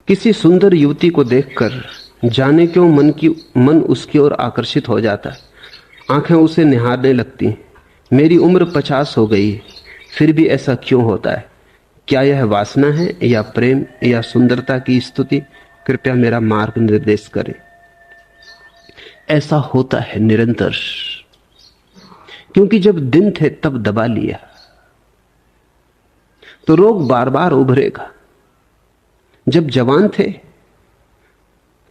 किसी सुंदर युवती को देखकर जाने क्यों मन उसकी ओर आकर्षित हो जाता है। आंखें उसे निहारने लगती। मेरी उम्र 50 हो गई, फिर भी ऐसा क्यों होता है? क्या यह वासना है या प्रेम या सुंदरता की स्तुति? कृपया मेरा मार्ग निर्देश करें। ऐसा होता है निरंतर, क्योंकि जब दिन थे तब दबा लिया तो रोग बार बार उभरेगा। जब जवान थे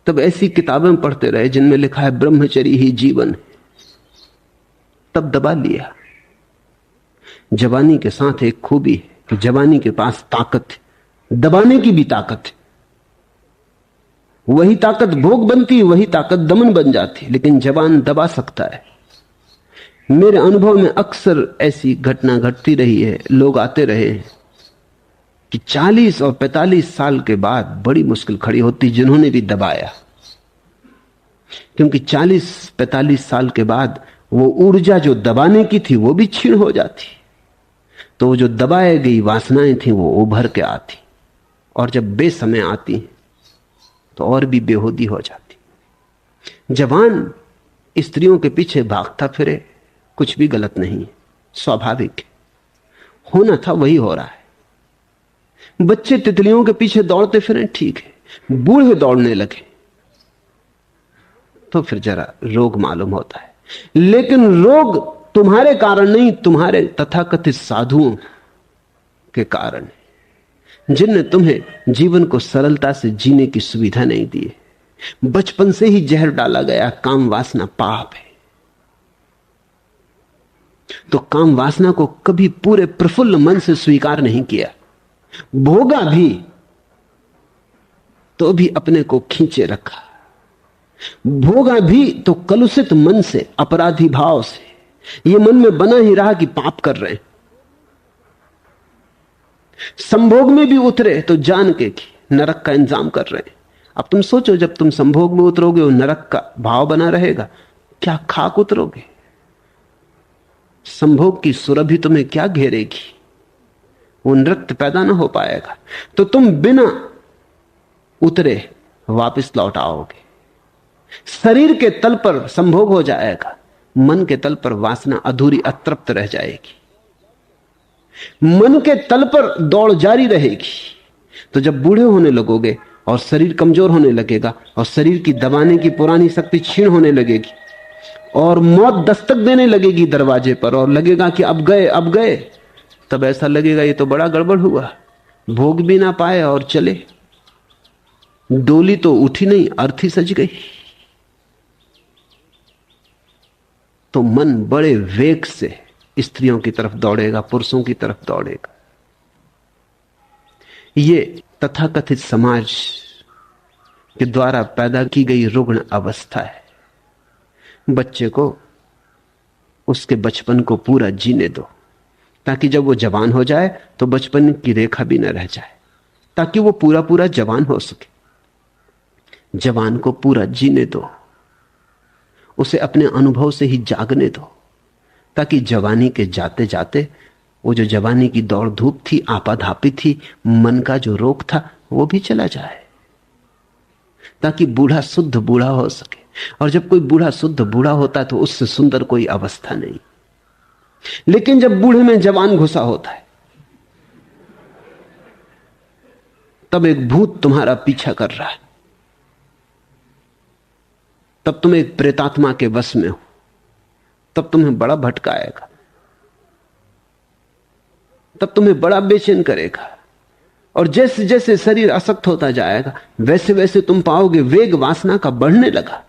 तब ऐसी किताबें पढ़ते रहे जिनमें लिखा है ब्रह्मचर्य ही जीवन है, तब दबा लिया। जवानी के साथ एक खूबी है कि जवानी के पास ताकत है, दबाने की भी ताकत है। वही ताकत भोग बनती, वही ताकत दमन बन जाती, लेकिन जवान दबा सकता है। मेरे अनुभव में अक्सर ऐसी घटना घटती रही है। लोग आते रहे हैं कि 40 और 45 साल के बाद बड़ी मुश्किल खड़ी होती जिन्होंने भी दबाया, क्योंकि 40-45 साल के बाद वो ऊर्जा जो दबाने की थी वो भी क्षीण हो जाती, तो जो दबाए गई वासनाएं थी वो उभर के आती, और जब बेसमय आती तो और भी बेहूदी हो जाती। जवान स्त्रियों के पीछे भागता फिरे, कुछ भी गलत नहीं है, स्वाभाविक है। होना था वही हो रहा है। बच्चे तितलियों के पीछे दौड़ते फिरें, ठीक है। बूढ़े दौड़ने लगे तो फिर जरा रोग मालूम होता है। लेकिन रोग तुम्हारे कारण नहीं, तुम्हारे तथाकथित साधुओं के कारण है, जिनने तुम्हें जीवन को सरलता से जीने की सुविधा नहीं दी है। बचपन से ही जहर डाला गया, काम वासना पाप है। तो काम वासना को कभी पूरे प्रफुल्ल मन से स्वीकार नहीं किया, भोगा भी तो भी अपने को खींचे रखा, भोगा भी तो कलुषित मन से, अपराधी भाव से। यह मन में बना ही रहा कि पाप कर रहे हैं। संभोग में भी उतरे तो जान के कि नरक का इंतजाम कर रहे हैं। अब तुम सोचो, जब तुम संभोग में उतरोगे और नरक का भाव बना रहेगा, क्या खाक उतरोगे? संभोग की सुरभि तुम्हें क्या घेरेगी? वो नृत्य पैदा ना हो पाएगा। तो तुम बिना उतरे वापस लौट आओगे। शरीर के तल पर संभोग हो जाएगा, मन के तल पर वासना अधूरी अतृप्त रह जाएगी। मन के तल पर दौड़ जारी रहेगी। तो जब बूढ़े होने लगोगे और शरीर कमजोर होने लगेगा और शरीर की दबाने की पुरानी शक्ति क्षीण होने लगेगी और मौत दस्तक देने लगेगी दरवाजे पर और लगेगा कि अब गए अब गए, तब ऐसा लगेगा ये तो बड़ा गड़बड़ हुआ, भोग भी ना पाए और चले। डोली तो उठी नहीं, अर्थी सज गई। तो मन बड़े वेग से स्त्रियों की तरफ दौड़ेगा, पुरुषों की तरफ दौड़ेगा। ये तथाकथित समाज के द्वारा पैदा की गई रुग्ण अवस्था है। बच्चे को उसके बचपन को पूरा जीने दो, ताकि जब वो जवान हो जाए तो बचपन की रेखा भी न रह जाए, ताकि वो पूरा पूरा जवान हो सके। जवान को पूरा जीने दो, उसे अपने अनुभव से ही जागने दो, ताकि जवानी के जाते जाते वो जो जवानी की दौड़ धूप थी, आपाधापी थी, मन का जो रोग था, वो भी चला जाए, ताकि बूढ़ा शुद्ध बूढ़ा हो सके। और जब कोई बूढ़ा शुद्ध बूढ़ा होता है तो उससे सुंदर कोई अवस्था नहीं। लेकिन जब बूढ़े में जवान घुसा होता है, तब एक भूत तुम्हारा पीछा कर रहा है, तब तुम एक प्रेतात्मा के वश में हो, तब तुम्हें बड़ा भटकाएगा, तब तुम्हें बड़ा बेचैन करेगा। और जैसे जैसे शरीर असक्त होता जाएगा वैसे वैसे तुम पाओगे वेग वासना का बढ़ने लगा।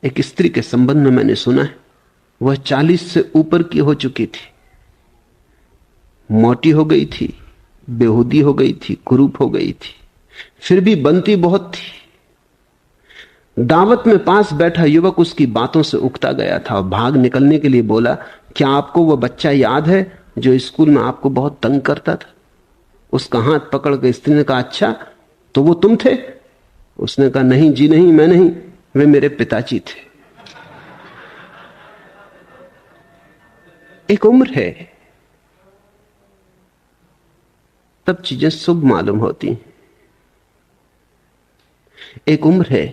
एक स्त्री के संबंध में मैंने सुना है, वह 40 से ऊपर की हो चुकी थी, मोटी हो गई थी, बेहूदी हो गई थी, कुरूप हो गई थी, फिर भी बनती बहुत थी। दावत में पास बैठा युवक उसकी बातों से उकता गया था और भाग निकलने के लिए बोला, क्या आपको वह बच्चा याद है जो स्कूल में आपको बहुत तंग करता था? उसका हाथ पकड़ के स्त्री ने कहा, अच्छा तो वो तुम थे? उसने कहा, नहीं जी नहीं, मैं नहीं, वे मेरे पिताजी थे। एक उम्र है, तब चीजें शुभ मालूम होती हैं। एक उम्र है,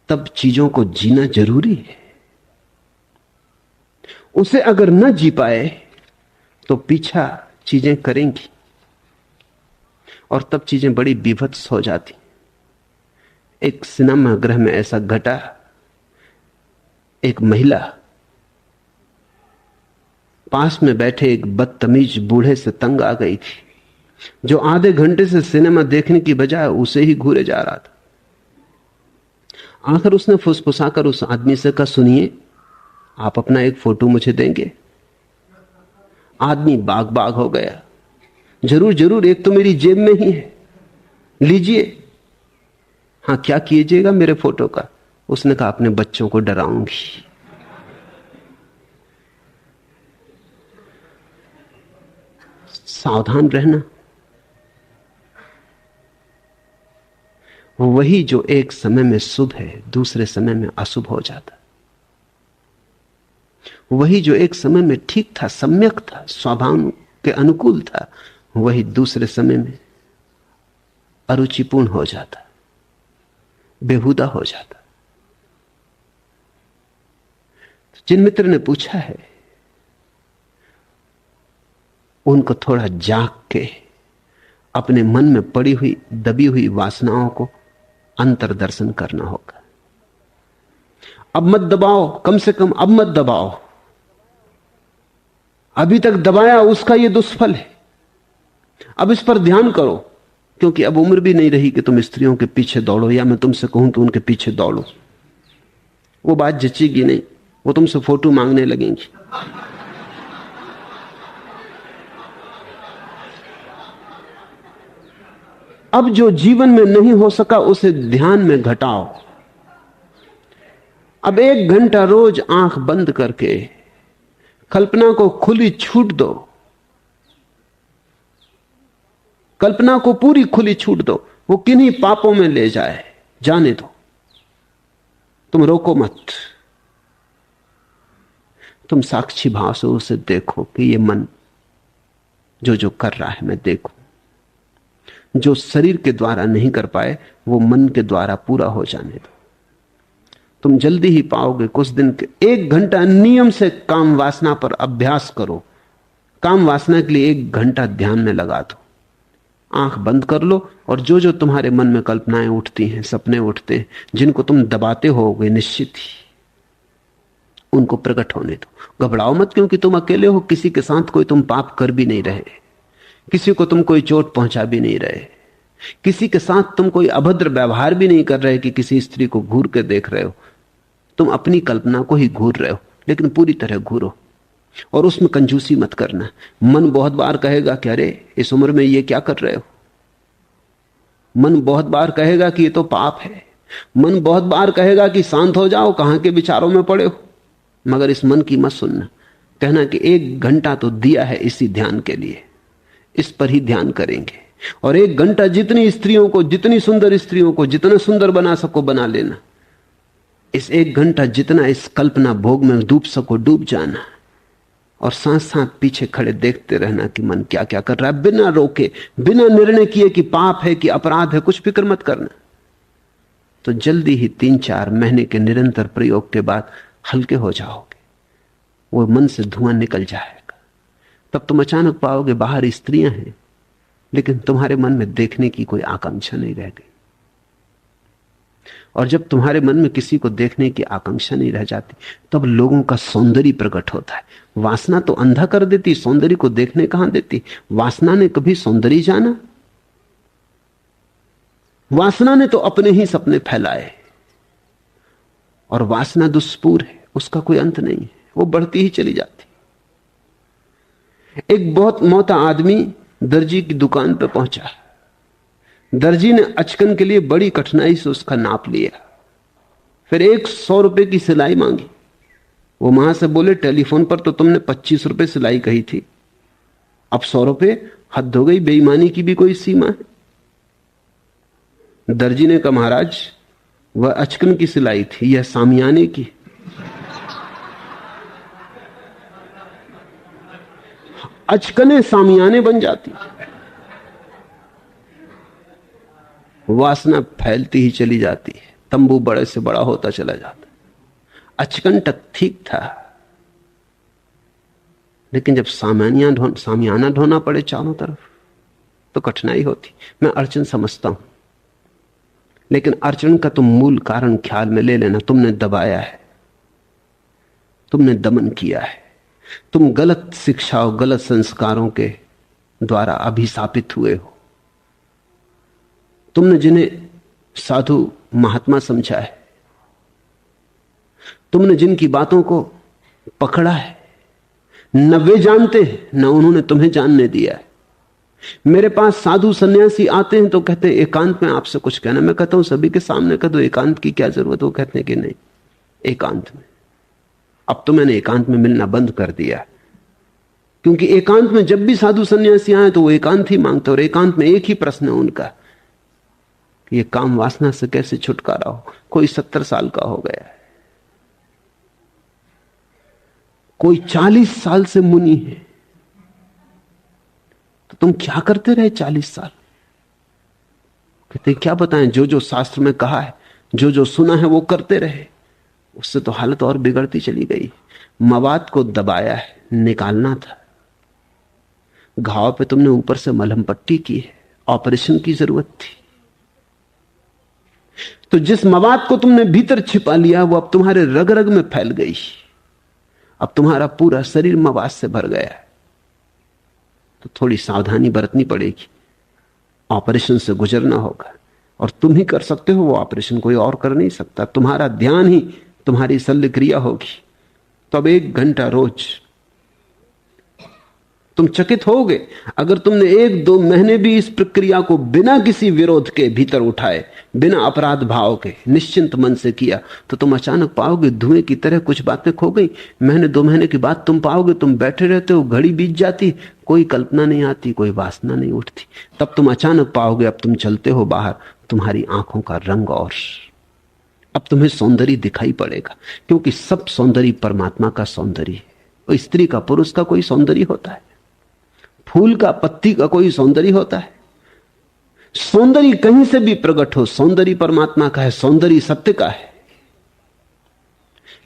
तब चीजों को जीना जरूरी है। उसे अगर न जी पाए तो पीछा चीजें करेंगी और तब चीजें बड़ी विभत्स हो जाती। एक सिनेमा गृह में ऐसा घटा, एक महिला पास में बैठे एक बदतमीज बूढ़े से तंग आ गई थी, जो आधे घंटे से सिनेमा देखने की बजाय उसे ही घूरे जा रहा था। आखिर उसने फुसफुसाकर उस आदमी से कहा, सुनिए, आप अपना एक फोटो मुझे देंगे? आदमी बाग बाग हो गया। जरूर जरूर, एक तो मेरी जेब में ही है, लीजिए। हाँ, क्या कीजिएगा मेरे फोटो का? उसने कहा, अपने बच्चों को डराऊंगी। सावधान रहना। वही जो एक समय में शुभ है दूसरे समय में अशुभ हो जाता। वही जो एक समय में ठीक था, सम्यक था, स्वभाव के अनुकूल था, वही दूसरे समय में अरुचिपूर्ण हो जाता, बेहुदा हो जाता। जिन मित्र ने पूछा है, उनको थोड़ा जाग के अपने मन में पड़ी हुई दबी हुई वासनाओं को अंतर्दर्शन करना होगा। अब मत दबाओ, कम से कम अब मत दबाओ। अभी तक दबाया उसका यह दुष्फल है। अब इस पर ध्यान करो, क्योंकि अब उम्र भी नहीं रही कि तुम स्त्रियों के पीछे दौड़ो, या मैं तुमसे कहूं कि उनके पीछे दौड़ो। वो बात जचेगी नहीं, वो तुमसे फोटो मांगने लगेंगी। अब जो जीवन में नहीं हो सका उसे ध्यान में घटाओ। अब 1 घंटा रोज आंख बंद करके कल्पना को खुली छूट दो। कल्पना को पूरी खुली छूट दो, वो किन्हीं पापों में ले जाए, जाने दो, तुम रोको मत। तुम साक्षी भाव से उसे देखो कि ये मन जो जो कर रहा है मैं देखूं। जो शरीर के द्वारा नहीं कर पाए वो मन के द्वारा पूरा हो जाने दो। तुम जल्दी ही पाओगे। कुछ दिन के 1 घंटा नियम से काम वासना पर अभ्यास करो। काम वासना के लिए 1 घंटा ध्यान में लगा दो। आंख बंद कर लो और जो जो तुम्हारे मन में कल्पनाएं उठती हैं, सपने उठते हैं, जिनको तुम दबाते होगे निश्चित ही, उनको प्रकट होने दो। घबराओ मत, क्योंकि तुम अकेले हो। किसी के साथ कोई तुम पाप कर भी नहीं रहे, किसी को तुम कोई चोट पहुंचा भी नहीं रहे, किसी के साथ तुम कोई अभद्र व्यवहार भी नहीं कर रहे कि किसी स्त्री को घूर के देख रहे हो। तुम अपनी कल्पना को ही घूर रहे हो, लेकिन पूरी तरह घूरो और उसमें कंजूसी मत करना। मन बहुत बार कहेगा कि अरे इस उम्र में ये क्या कर रहे हो। मन बहुत बार कहेगा कि ये तो पाप है। मन बहुत बार कहेगा कि शांत हो जाओ, कहां के विचारों में पड़े हो। मगर इस मन की मत सुनना। कहना कि 1 घंटा तो दिया है इसी ध्यान के लिए, इस पर ही ध्यान करेंगे। और 1 घंटा जितनी स्त्रियों को, जितनी सुंदर स्त्रियों को जितना सुंदर बना सको बना लेना। इस 1 घंटा जितना इस कल्पना भोग में डूब सको डूब जाना, और साथ साथ पीछे खड़े देखते रहना कि मन क्या क्या कर रहा है, बिना रोके, बिना निर्णय किए कि पाप है कि अपराध है। कुछ फिक्र मत करना। तो जल्दी ही 3-4 महीने के निरंतर प्रयोग के बाद हल्के हो जाओगे। वो मन से धुआं निकल जाएगा। तब तुम अचानक पाओगे बाहर स्त्रियां हैं, लेकिन तुम्हारे मन में देखने की कोई आकांक्षा नहीं रह गई। और जब तुम्हारे मन में किसी को देखने की आकांक्षा नहीं रह जाती, तब लोगों का सौंदर्य प्रकट होता है। वासना तो अंधा कर देती, सौंदर्य को देखने कहां देती। वासना ने कभी सौंदर्य जाना? वासना ने तो अपने ही सपने फैलाए, और वासना दुष्पूर है, उसका कोई अंत नहीं है, वो बढ़ती ही चली जाती। एक बहुत मोटा आदमी दर्जी की दुकान पर पहुंचा। दर्जी ने अचकन के लिए बड़ी कठिनाई से उसका नाप लिया, फिर 100 रुपए की सिलाई मांगी। वो वहां से बोले, टेलीफोन पर तो तुमने 25 रुपए सिलाई कही थी, अब 100 रुपए? हद हो गई, बेईमानी की भी कोई सीमा है। दर्जी ने कहा, महाराज वह अचकन की सिलाई थी, यह सामियाने की। अचकने सामियाने बन जाती। वासना फैलती ही चली जाती है, तंबू बड़े से बड़ा होता चला जाता है। अचकंटक ठीक था, लेकिन जब सामियाना ढोना पड़े चारों तरफ तो कठिनाई होती। मैं अड़चन समझता हूं, लेकिन अड़चन का तुम मूल कारण ख्याल में ले लेना। तुमने दबाया है, तुमने दमन किया है, तुम गलत शिक्षा और गलत संस्कारों के द्वारा अभिशापित हुए हो। तुमने जिन्हें साधु महात्मा समझा है, तुमने जिनकी बातों को पकड़ा है, न वे जानते हैं न उन्होंने तुम्हें जानने दिया है। मेरे पास साधु सन्यासी आते हैं तो कहते हैं एकांत में आपसे कुछ कहना। मैं कहता हूं सभी के सामने कह दो, एकांत की क्या जरूरत। वो कहते हैं कि नहीं, एकांत में। अब तो मैंने एकांत में मिलना बंद कर दिया, क्योंकि एकांत में जब भी साधु सन्यासी आए तो वो एकांत ही मांगते, और एकांत में एक ही प्रश्न है उनका कि ये काम वासना से कैसे छुटकारा हो। कोई 70 साल का हो गया है, कोई 40 साल से मुनि है, तो तुम क्या करते रहे 40 साल। कहते क्या बताएं, जो जो शास्त्र में कहा है, जो जो सुना है वो करते रहे। उससे तो हालत और बिगड़ती चली गई। मवाद को दबाया है, निकालना था। घाव पे तुमने ऊपर से मलहम पट्टी की है, ऑपरेशन की जरूरत थी। तो जिस मवाद को तुमने भीतर छिपा लिया वो अब तुम्हारे रग रग में फैल गई। अब तुम्हारा पूरा शरीर मवाद से भर गया है। तो थोड़ी सावधानी बरतनी पड़ेगी, ऑपरेशन से गुजरना होगा। और तुम ही कर सकते हो वो ऑपरेशन, कोई और कर नहीं सकता। तुम्हारा ध्यान ही तुम्हारी शल्य क्रिया होगी। तो अब 1 घंटा रोज तुम चकित होगे। अगर तुमने 1-2 महीने भी इस प्रक्रिया को बिना किसी विरोध के भीतर उठाए, बिना अपराध भाव के निश्चिंत मन से किया, तो तुम अचानक पाओगे धुएं की तरह कुछ बातें खो गई। 1-2 महीने के बाद तुम पाओगे तुम बैठे रहते हो, घड़ी बीत जाती, कोई कल्पना नहीं आती, कोई वासना नहीं उठती। तब तुम अचानक पाओगे अब तुम चलते हो बाहर, तुम्हारी आंखों का रंग और अब तुम्हें सौंदर्य दिखाई पड़ेगा, क्योंकि सब सौंदर्य परमात्मा का सौंदर्य है। और स्त्री का पुरुष का कोई सौंदर्य होता है, फूल का पत्ती का कोई सौंदर्य होता है। सौंदर्य कहीं से भी प्रकट हो, सौंदर्य परमात्मा का है, सौंदर्य सत्य का है।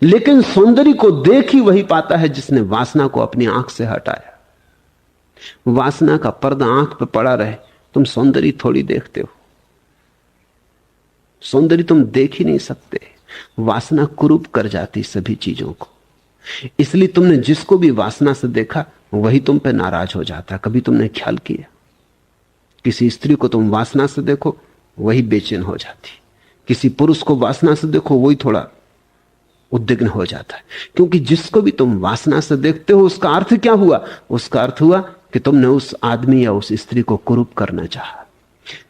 लेकिन सौंदर्य को देख ही वही पाता है जिसने वासना को अपनी आंख से हटाया। वासना का पर्दा आंख पे पड़ा रहे, तुम सौंदर्य थोड़ी देखते हो। सौंदर्य तुम देख ही नहीं सकते। वासना कुरूप कर जाती सभी चीजों को। इसलिए तुमने जिसको भी वासना से देखा वही तुम पे नाराज हो जाता। कभी तुमने ख्याल किया, किसी स्त्री को तुम वासना से देखो वही बेचैन हो जाती, किसी पुरुष को वासना से देखो वही थोड़ा उद्विग्न हो जाता है। क्योंकि जिसको भी तुम वासना से देखते हो उसका अर्थ क्या हुआ? उसका अर्थ हुआ कि तुमने उस आदमी या उस स्त्री को कुरूप करना चाहा।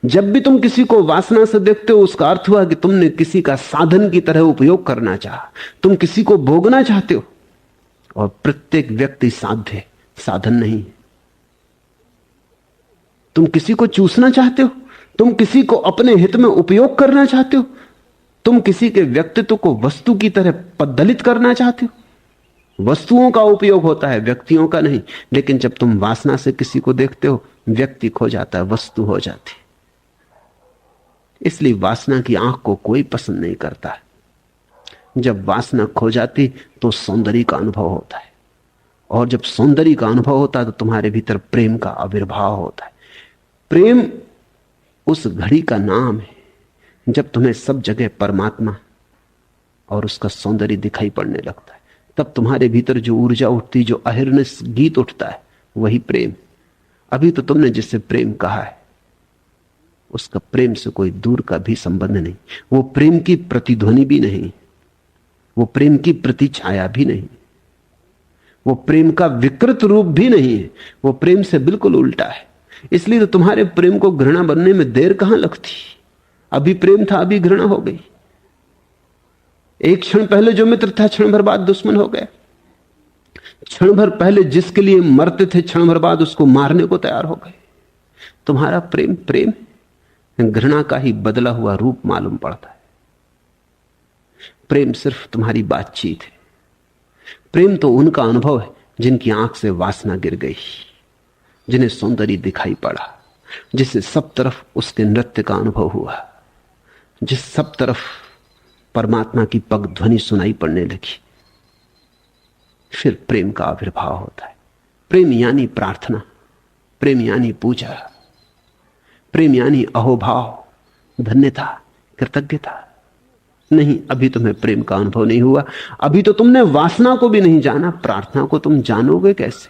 जब भी तुम किसी को वासना से देखते हो उसका अर्थ हुआ कि तुमने किसी का साधन की तरह उपयोग करना चाहा। तुम किसी को भोगना चाहते हो, और प्रत्येक व्यक्ति साध्य, साधन नहीं। तुम किसी को चूसना चाहते हो, तुम किसी को अपने हित में उपयोग करना चाहते हो, तुम किसी के व्यक्तित्व को वस्तु की तरह पद्दलित करना चाहते हो। वस्तुओं का उपयोग होता है, व्यक्तियों का नहीं। लेकिन जब तुम वासना से किसी को देखते हो, व्यक्ति खो जाता है, वस्तु हो जाती। इसलिए वासना की आंख को कोई पसंद नहीं करता है। जब वासना खो जाती तो सौंदर्य का अनुभव होता है, और जब सौंदर्य का अनुभव होता है तो तुम्हारे भीतर प्रेम का आविर्भाव होता है। प्रेम उस घड़ी का नाम है जब तुम्हें सब जगह परमात्मा और उसका सौंदर्य दिखाई पड़ने लगता है। तब तुम्हारे भीतर जो ऊर्जा उठती, जो अहिर्निश गीत उठता है, वही प्रेम। अभी तो तुमने जिसे प्रेम कहा है उसका प्रेम से कोई दूर का भी संबंध नहीं। वो प्रेम की प्रतिध्वनि भी नहीं, वो प्रेम की प्रतिछाया भी नहीं, वो प्रेम का विकृत रूप भी नहीं है। वो प्रेम से बिल्कुल उल्टा है। इसलिए तो तुम्हारे प्रेम को घृणा बनने में देर कहां लगती। अभी प्रेम था, अभी घृणा हो गई। एक क्षण पहले जो मित्र था क्षण भर बाद दुश्मन हो गया। क्षण भर पहले जिसके लिए मरते थे क्षण भर बाद उसको मारने को तैयार हो गए। तुम्हारा प्रेम प्रेम घृणा का ही बदला हुआ रूप मालूम पड़ता है। प्रेम सिर्फ तुम्हारी बातचीत है। प्रेम तो उनका अनुभव है जिनकी आंख से वासना गिर गई, जिन्हें सौंदर्य दिखाई पड़ा। जिसे सब तरफ उसके नृत्य का अनुभव हुआ, जिस सब तरफ परमात्मा की पग ध्वनि सुनाई पड़ने लगी, फिर प्रेम का आविर्भाव होता है। प्रेम यानी प्रार्थना, प्रेम यानी पूजा, प्रेम यानी अहोभाव, धन्यता, कृतज्ञता। नहीं, अभी तुम्हें प्रेम का अनुभव नहीं हुआ, अभी तो तुमने वासना को भी नहीं जाना। प्रार्थना को तुम जानोगे कैसे?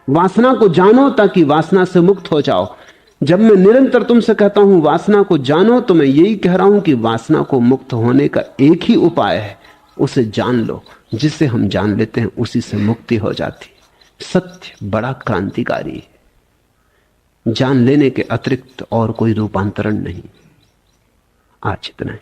वासना को जानो ताकि वासना से मुक्त हो जाओ। जब मैं निरंतर तुमसे कहता हूं वासना को जानो, तो मैं यही कह रहा हूं कि वासना को मुक्त होने का एक ही उपाय है, उसे जान लो। जिसे हम जान लेते हैं उसी से मुक्ति हो जाती है। सत्य बड़ा क्रांतिकारी है, जान लेने के अतिरिक्त और कोई रूपांतरण नहीं। आज इतना है।